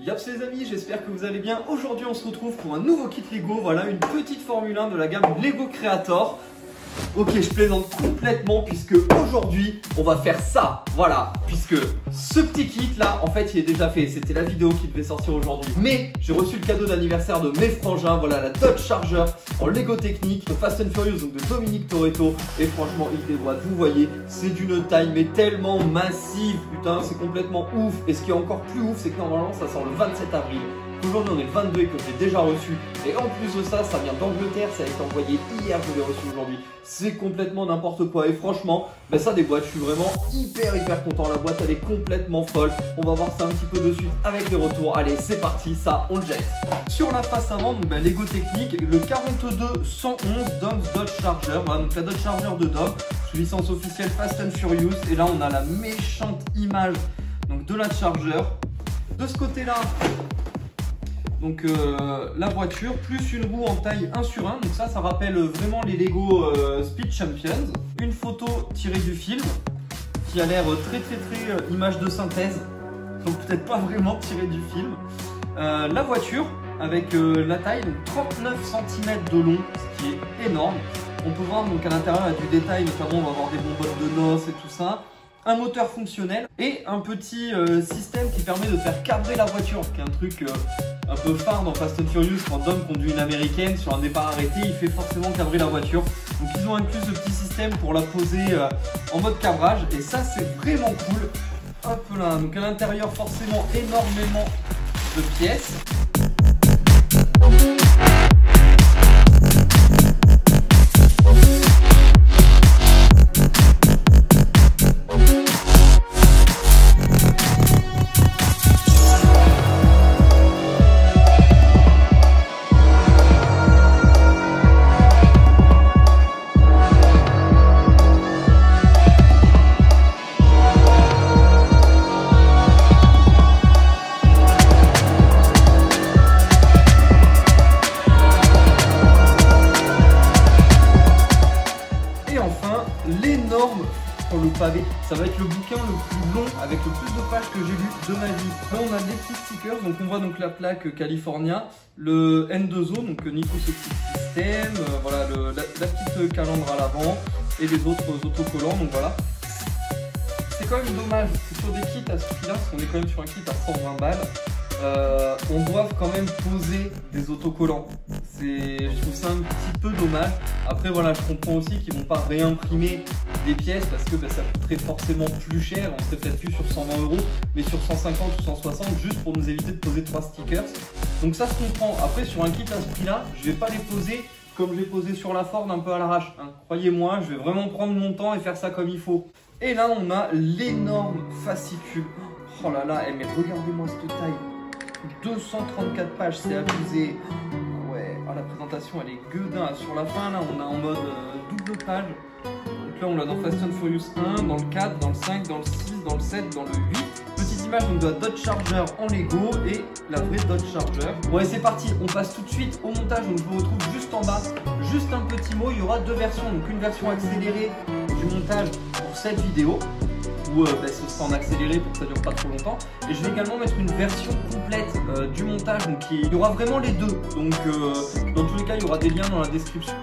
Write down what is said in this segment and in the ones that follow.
Yaps les amis, j'espère que vous allez bien. Aujourd'hui on se retrouve pour un nouveau kit Lego. Voilà, une petite Formule 1 de la gamme Lego Creator. Ok, je plaisante complètement puisque aujourd'hui on va faire ça. Voilà, puisque ce petit kit là, en fait il est déjà fait. C'était la vidéo qui devait sortir aujourd'hui. Mais j'ai reçu le cadeau d'anniversaire de mes frangins. Voilà, la Dodge Charger en Lego Technique de Fast and Furious, donc de Dominique Toretto. Et franchement, il déboîte. Vous voyez, c'est d'une taille mais tellement massive. Putain, c'est complètement ouf. Et ce qui est encore plus ouf, c'est que normalement ça sort le 27 avril. Aujourd'hui on est le 22 et que j'ai déjà reçu. Et en plus de ça, ça vient d'Angleterre, ça a été envoyé hier, je l'ai reçu aujourd'hui. C'est complètement n'importe quoi. Et franchement, ben ça déboîte, je suis vraiment hyper content. La boîte elle est complètement folle. On va voir ça un petit peu de suite avec les retours. Allez, c'est parti, ça on le jette. Sur la face avant, donc ben, Lego Technique, le 42-111 Dom's Dodge Charger. Voilà, donc la Dodge Charger de Dom, sous licence officielle Fast and Furious. Et là on a la méchante image donc, de la Charger. De ce côté-là, donc la voiture, plus une roue en taille 1 sur 1, donc ça rappelle vraiment les Lego Speed Champions. Une photo tirée du film, qui a l'air très image de synthèse, donc peut-être pas vraiment tirée du film. La voiture, avec la taille, donc 39 cm de long, ce qui est énorme. On peut voir donc à l'intérieur il y a du détail, notamment on va avoir des bonbonnes de noces et tout ça. Un moteur fonctionnel et un petit système qui permet de faire cabrer la voiture, qui est un truc un peu phare dans Fast and Furious. Quand Dom conduit une américaine sur un départ arrêté, il fait forcément cabrer la voiture. Donc ils ont inclus ce petit système pour la poser en mode cabrage et ça c'est vraiment cool. Hop là, donc à l'intérieur forcément énormément de pièces. L'énorme sur le pavé, ça va être le bouquin le plus long avec le plus de pages que j'ai lu de ma vie. Là on a des petits stickers, donc on voit donc la plaque California, le N2O, donc Nico Safety System, voilà la petite calandre à l'avant et les autres autocollants, donc voilà. C'est quand même dommage, c'est sur des kits à ce prix là, parce qu'on est quand même sur un kit à 120 balles. On doit quand même poser des autocollants. Je trouve ça un petit peu dommage. Après voilà, je comprends aussi qu'ils vont pas réimprimer des pièces parce que ça coûterait forcément plus cher. On serait peut-être plus sur 120 €, mais sur 150 ou 160 juste pour nous éviter de poser 3 stickers. Donc ça se comprend. Après sur un kit à ce prix là, je vais pas les poser comme j'ai posé sur la Ford un peu à l'arrache. Hein. Croyez-moi, je vais vraiment prendre mon temps et faire ça comme il faut. Et là on a l'énorme fascicule. Oh là là, mais regardez-moi cette taille. 234 pages, c'est abusé. Ouais, oh, la présentation elle est gueudin. Sur la fin là on a en mode double page. Donc là on l'a dans Fast and Furious 1, dans le 4, dans le 5, dans le 6, dans le 7, dans le 8. Petite image donc de la Dodge Charger en Lego et la vraie Dodge Charger. Ouais, c'est parti, on passe tout de suite au montage. Donc je vous retrouve juste en bas. Juste un petit mot, il y aura deux versions. Donc une version accélérée du montage pour cette vidéo, où ce sera en accéléré pour que ça dure pas trop longtemps. Et je vais également mettre une version complète du montage, donc il y aura vraiment les deux. Donc dans tous les cas, il y aura des liens dans la description.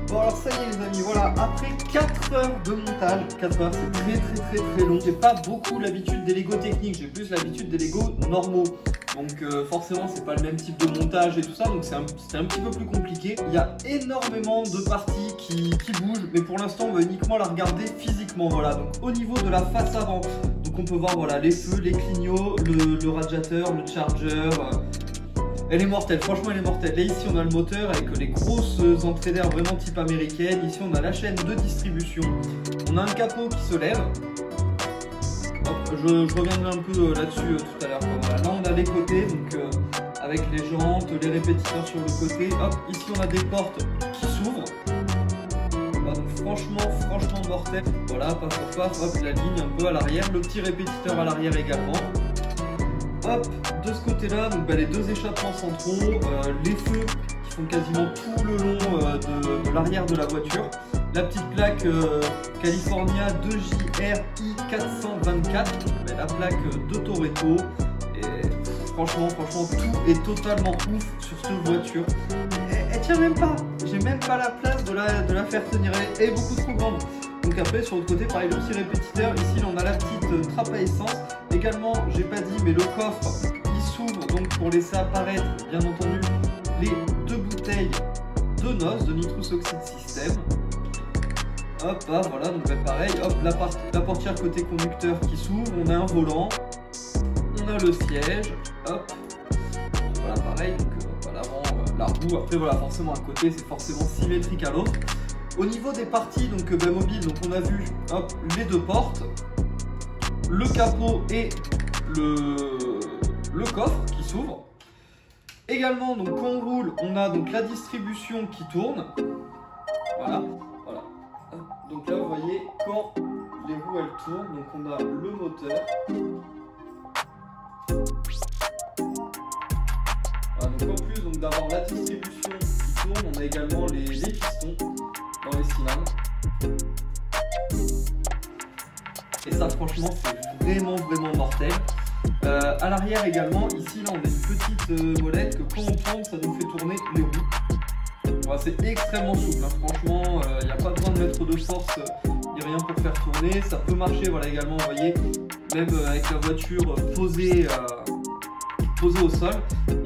Bon alors ça y est les amis, voilà, après 4 heures de montage. 4 heures, c'est très long. J'ai pas beaucoup l'habitude des Lego techniques, j'ai plus l'habitude des Lego normaux. Donc forcément c'est pas le même type de montage et tout ça, donc c'était un petit peu plus compliqué. Il y a énormément de parties qui bougent, mais pour l'instant on va uniquement la regarder physiquement. Voilà, donc au niveau de la face avant, donc on peut voir voilà, les feux, les clignots, le radiateur, le charger. Elle est mortelle, franchement elle est mortelle. Là ici on a le moteur avec les grosses entrées d'air vraiment type américaine. Ici on a la chaîne de distribution. On a un capot qui se lève. Hop, je reviendrai un peu là-dessus tout à l'heure. Voilà. Là on a les côtés, donc avec les jantes, les répétiteurs sur le côté. Hop, ici on a des portes qui s'ouvrent. Donc franchement mortel. Voilà, paf paf paf, hop, la ligne un peu à l'arrière. Le petit répétiteur à l'arrière également. Hop, de ce côté-là, donc les deux échappements centraux, les feux qui font quasiment tout le long de l'arrière de la voiture. La petite plaque California 2JRI 424, la plaque de Toretto. Et franchement, tout est totalement ouf sur cette voiture. Elle tient même pas, j'ai même pas la place de la faire tenir, elle est beaucoup trop grande. Donc après sur l'autre côté pareil le petit répétiteur, ici on a la petite trappe à essence. Également j'ai pas dit mais le coffre qui s'ouvre donc pour laisser apparaître bien entendu les deux bouteilles de NOS, de Nitrous Oxide System. Hop, voilà, donc pareil, hop, la portière côté conducteur qui s'ouvre, on a un volant, on a le siège, hop, voilà pareil, donc l'avant, la roue, après voilà forcément à côté c'est forcément symétrique à l'autre. Au niveau des parties donc mobile, donc on a vu hop, les deux portes, le capot et le coffre qui s'ouvre. Également donc quand on roule, on a donc la distribution qui tourne. Voilà. Donc là vous voyez quand les roues elles tournent, donc on a le moteur. Voilà, donc en plus d'avoir la distribution qui tourne, on a également les pistons dans les cylindres. Et ça franchement c'est vraiment mortel. À l'arrière également, ici là on a une petite molette que quand on tourne ça nous fait tourner les roues. Voilà, c'est extrêmement souple, hein. Franchement il n'y a pas besoin de mettre de force ni rien pour faire tourner. Ça peut marcher voilà également, vous voyez, même avec la voiture posée au sol.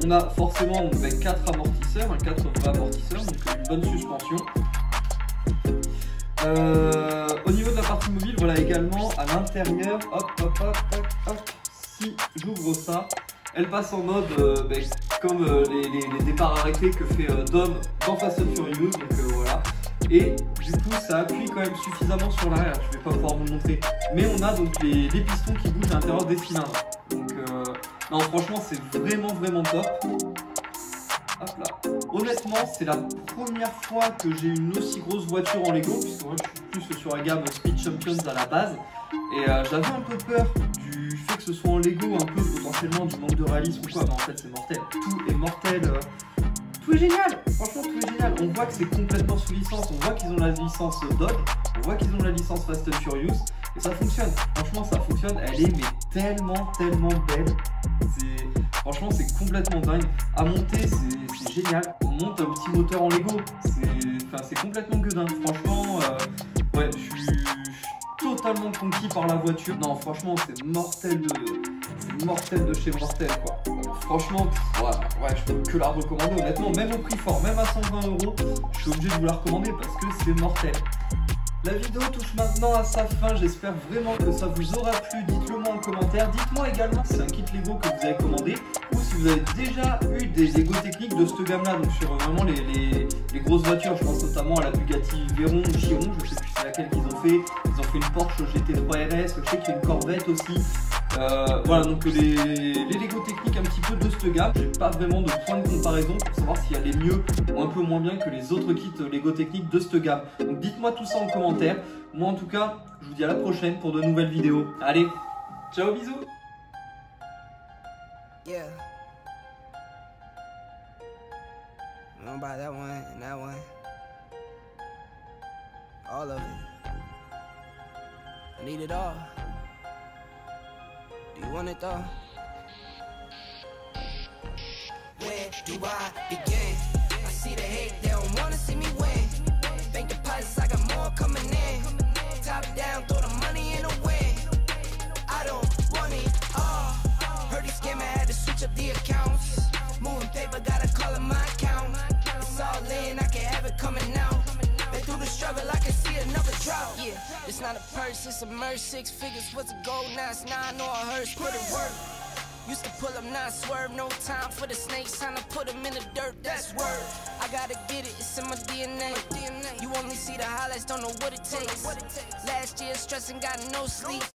On a forcément donc, 4 amortisseurs, 4 vrais amortisseurs, donc une bonne suspension. Au niveau de la partie mobile, voilà également à l'intérieur, hop, si j'ouvre ça, elle passe en mode comme les départs arrêtés que fait Dom dans Fast and Furious, donc voilà. Et du coup ça appuie quand même suffisamment sur l'arrière, je vais pas pouvoir vous le montrer, mais on a donc les pistons qui bougent à l'intérieur des cylindres. Donc non franchement c'est vraiment top. Hop là. Honnêtement, c'est la première fois que j'ai une aussi grosse voiture en Lego, puisque moi je suis plus sur la gamme Speed Champions à la base. Et j'avais un peu peur du fait que ce soit en Lego, un peu potentiellement du manque de réalisme ou quoi, mais en fait c'est mortel. Tout est mortel. Tout est génial. Franchement, tout est génial. On voit que c'est complètement sous licence. On voit qu'ils ont la licence Dodge. On voit qu'ils ont la licence Fast and Furious. Et ça fonctionne. Franchement, ça fonctionne. Elle est mais tellement belle. Franchement, c'est complètement dingue. À monter, c'est génial. On monte un petit moteur en Lego. C'est complètement gueudin. Franchement, ouais, je suis totalement conquis par la voiture. Non, franchement, c'est mortel de chez mortel, quoi. Franchement, ouais, je peux que la recommander, honnêtement. Même au prix fort, même à 120 €, je suis obligé de vous la recommander parce que c'est mortel. La vidéo touche maintenant à sa fin, j'espère vraiment que ça vous aura plu, dites-le moi en commentaire, dites-moi également si c'est un kit Lego que vous avez commandé ou si vous avez déjà eu des Lego techniques de cette gamme là, donc sur vraiment les grosses voitures, je pense notamment à la Bugatti Veyron ou Chiron, je sais plus c'est laquelle qu'ils ont fait une Porsche GT3 RS, je sais qu'il y a une Corvette aussi. Voilà donc les Lego techniques un petit peu de cette gamme, j'ai pas vraiment de point de comparaison pour savoir si elle est mieux ou un peu moins bien que les autres kits Lego techniques de cette gamme. Donc dites-moi tout ça en commentaire. Moi en tout cas, je vous dis à la prochaine pour de nouvelles vidéos. Allez, ciao, bisous. Yeah. I'm gonna buy that one and that one. All of it. I need it all. Do you want it though? Where do I begin? I see the hate, they don't wanna see me win. Bank deposits, I got more coming in. Top down, throw the money in the wind. I don't want it all. Heard he scammer, had to switch up the accounts. Moving paper, gotta call it my account. It's all in, I can have it coming out. Been through the struggle, I can see another drought. Yeah, it's not a purse, it's a merch. 6 figures was a goal, now it's 9 or a hearse. Put it work. Used to pull up, not swerve. No time for the snakes, time to put them in the dirt. That's word. I gotta get it, it's in my DNA. You only see the highlights, don't know what it takes. Last year stressing, got no sleep.